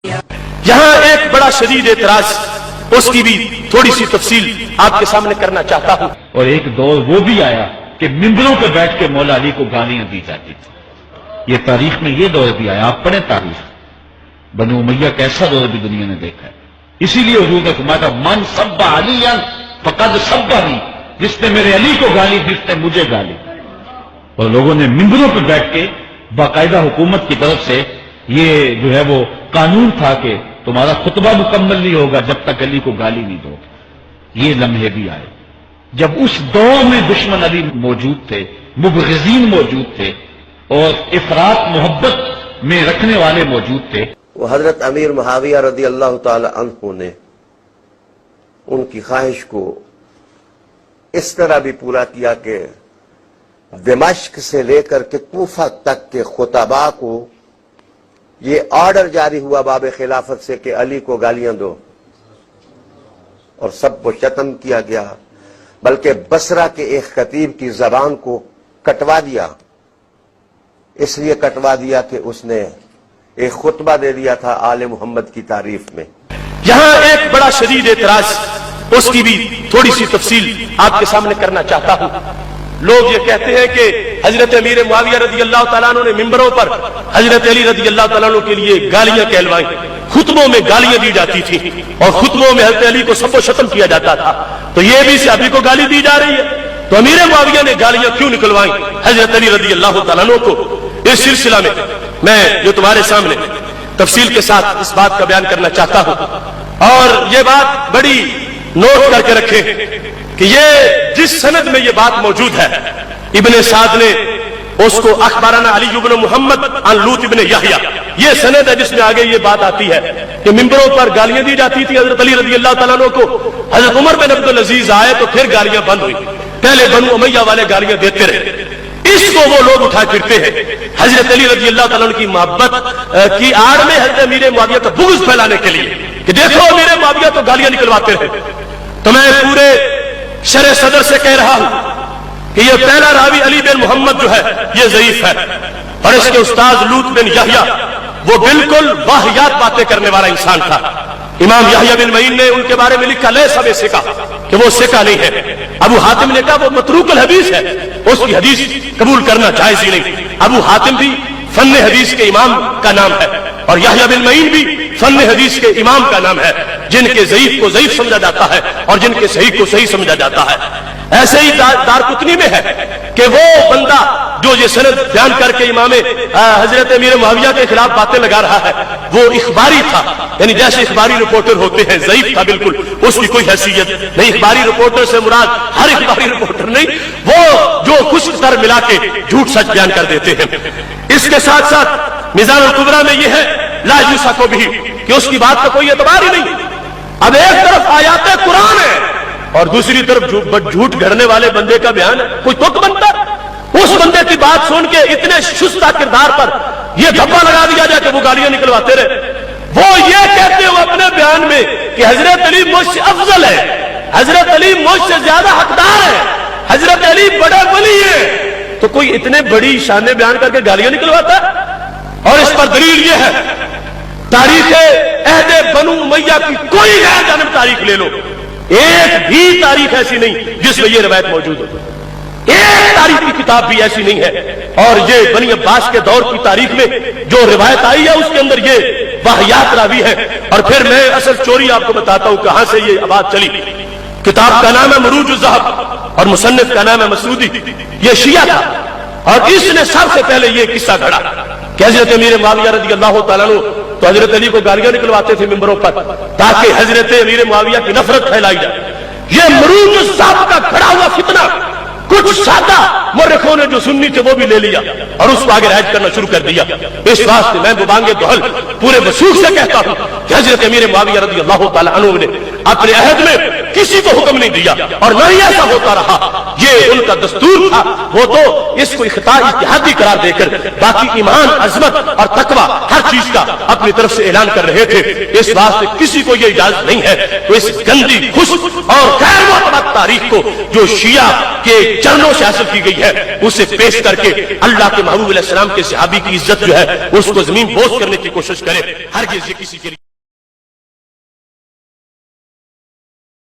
یہاں ایک بڑا شدید اعتراض، اس کی بھی تھوڑی سی تفصیل آپ کے سامنے کرنا چاہتا ہوں۔ اور ایک دور وہ بھی آیا کہ ممبروں پہ بیٹھ کے مولا علی کو گالیاں دی جاتی تھی۔ یہ تاریخ میں یہ دور بھی آیا، آپ پڑھیں تاریخ، بنو امیہ کا ایسا دور بھی دنیا نے دیکھا ہے۔ اسی لیے حضور نے فرمایا تھا من سب علی فقد سبنی، جس نے میرے علی کو گالی دی اس نے مجھے گالی۔ اور لوگوں نے ممبروں پہ بیٹھ کے باقاعدہ حکومت کی طرف سے یہ جو ہے وہ قانون تھا کہ تمہارا خطبہ مکمل نہیں ہوگا جب تک علی کو گالی نہیں دو۔ یہ لمحے بھی آئے جب اس دور میں دشمن علی موجود تھے، مبغضین موجود تھے، اور افراط محبت میں رکھنے والے موجود تھے۔ وہ حضرت امیر معاویہ رضی اللہ تعالی عنہ نے ان کی خواہش کو اس طرح بھی پورا کیا کہ دمشق سے لے کر کے کوفہ تک کے خطباء کو یہ آرڈر جاری ہوا باب خلافت سے کہ علی کو گالیاں دو، اور سب کو شتم کیا گیا، بلکہ بصرہ کے ایک خطیب کی زبان کو کٹوا دیا۔ اس لیے کٹوا دیا کہ اس نے ایک خطبہ دے دیا تھا آل محمد کی تعریف میں۔ یہاں ایک بڑا شدید اعتراض، اس کی بھی تھوڑی سی تفصیل آپ کے سامنے کرنا چاہتا ہوں۔ لوگ یہ کہتے ہیں کہ حضرت امیر معاویہ رضی اللہ تعالیٰ عنہ نے ممبروں پر حضرت علی رضی اللہ تعالیٰ عنہ کے لیے گالیاں کہلوائیں، خطبوں میں گالیاں دی جاتی تھیں، اور خطبوں میں حضرت علی کو سب و شتم کیا جاتا تھا، تو یہ بھی صحابی کو گالی دی جا رہی ہے، تو امیر معاویہ نے گالیاں کیوں نکلوائیں حضرت علی رضی اللہ تعالیٰ عنہ کو؟ اس سلسلہ میں جو تمہارے سامنے تفصیل کے ساتھ اس بات کا بیان کرنا چاہتا ہوں، اور یہ بات بڑی نوٹ کر کے رکھیں کہ یہ جس سند میں یہ بات موجود ہے، ابن سعد نے اس کو اخبارنا علی بن محمد عن لوط بن یحییٰ، یہ سند ہے جس میں آگے یہ بات آتی ہے کہ ممبروں پر گالیاں دی جاتی تھی حضرت علی رضی اللہ تعالیٰ عنہ کو۔ حضرت عمر بن عبدالعزیز آئے تو پھر گالیاں بند ہوئی، پہلے بنو امیہ والے گالیاں دیتے رہے۔ اس کو وہ لوگ اٹھا پھرتے ہیں حضرت علی رضی اللہ تعالیٰ عنہ کی محبت کی آڑ میں حضرت امیر معاویہ کا بغض پھیلانے کے لیے کہ دیکھو امیر معاویہ تو گالیاں نکلواتے رہے۔ تو میں پورے شرح صدر سے کہہ رہا ہوں کہ یہ پہلا راوی علی بن محمد جو ہے یہ ضعیف ہے، اور اس کے استاد لوط بن یحییٰ وہ بالکل واہیات باتیں کرنے والا انسان تھا۔ امام یحییٰ بن معین نے ان کے بارے میں لکھا لیسا بثقہ، کہ وہ ثقہ نہیں ہے۔ ابو حاتم نے کہا وہ متروک الحدیث ہے، اس کی حدیث قبول کرنا جائز ہی نہیں۔ ابو حاتم بھی فن حدیث کے امام کا نام ہے، اور یحییٰ بن معین بھی فن حدیث کے امام کا نام ہے، جن کے ضعیف کو ضعیف سمجھا جاتا ہے اور جن کے صحیح کو صحیح سمجھا جاتا ہے۔ ایسے ہی دارقطنی میں ہے کہ وہ بندہ جو یہ سند بیان کر کے امام حضرت امیر معاویہ کے خلاف باتیں لگا رہا ہے وہ اخباری تھا، یعنی جیسے اخباری رپورٹر ہوتے ہیں، ضعیف تھا بالکل، اس کی کوئی حیثیت نہیں۔ اخباری رپورٹر سے مراد ہر اخباری رپورٹر نہیں، وہ جو خشک تر ملا کے جھوٹ سچ بیان کر دیتے ہیں۔ اس کے ساتھ ساتھ میزان الکبریٰ میں یہ ہے لا یوثق بھی کہ اس کی بات کا کوئی اعتبار ہی نہیں۔ اب ایک طرف آیات قرآن ہے اور دوسری طرف جھوٹ گھڑنے والے بندے کا بیان ہے، کوئی تک بنتا؟ اس بندے کی بات سن کے اتنے شستہ کردار پر یہ دھبا لگا دیا جائے کہ وہ گالیاں نکلواتے رہے۔ وہ یہ کہتے ہو اپنے بیان میں کہ حضرت علی مجھ سے افضل ہے، حضرت علی مجھ سے زیادہ حقدار ہے، حضرت علی بڑے ولی ہیں، تو کوئی اتنے بڑی شانیں بیان کر کے گالیاں نکلواتا ہے؟ اور اس پر دلیل یہ ہے تاریخ عہد بنو امیہ کی کوئی غیر جانب تاریخ لے لو، ایک بھی تاریخ ایسی نہیں جس میں یہ روایت موجود ہو، ایک تاریخ کی کتاب بھی ایسی نہیں ہے۔ اور یہ بنی عباس کے دور کی تاریخ میں جو روایت آئی ہے اس کے اندر یہ واہیات راوی ہے۔ اور پھر میں اصل چوری آپ کو بتاتا ہوں کہاں سے یہ بات چلی۔ کتاب کا نام ہے مروج الذہب اور مصنف کا نام ہے مسعودی، یہ شیعہ تھا، اور اس نے سب سے پہلے یہ قصہ گھڑا کہ حضرت امیر معاویہ رضی اللہ تعالیٰ عنہ تو حضرت علی کو گالیاں نکلواتے تھے ممبروں پر تاکہ حضرت امیر معاویہ کی نفرت پھیلائی جائے۔ یہ مروج الذہب کا کھڑا ہوا فتنہ کچھ سادہ مورخوں نے جو سنی تھے وہ بھی لے لیا اور اس کو آگے رائج کرنا شروع کر دیا۔ اس واسطے میں ببانگ دہل پورے وثوق سے کہتا ہوں کہ حضرت امیر معاویہ رضی اللہ تعالیٰ عنہ نے اپنے عہد میں کسی کو حکم نہیں دیا اور نہ ہی ایسا ہوتا رہا، یہ ان کا دستور تھا۔ وہ تو اس کو اخطاء اجتہادی قرار دے کر باقی ایمان، عظمت اور تقوی ہر چیز کا اپنی طرف سے اعلان کر رہے تھے۔ اس واسطے کسی کو یہ اجازت نہیں ہے تو اس گندی، خشک اور غیر معتبر تاریخ کو جو شیعہ کے چرنوں سے حاصل کی گئی ہے اسے پیش کر کے اللہ کے محبوب علیہ السلام کے صحابی کی عزت جو ہے اس کو زمین بوس کرنے کی کوشش کرے۔ ہرگز یہ کسی کے لیے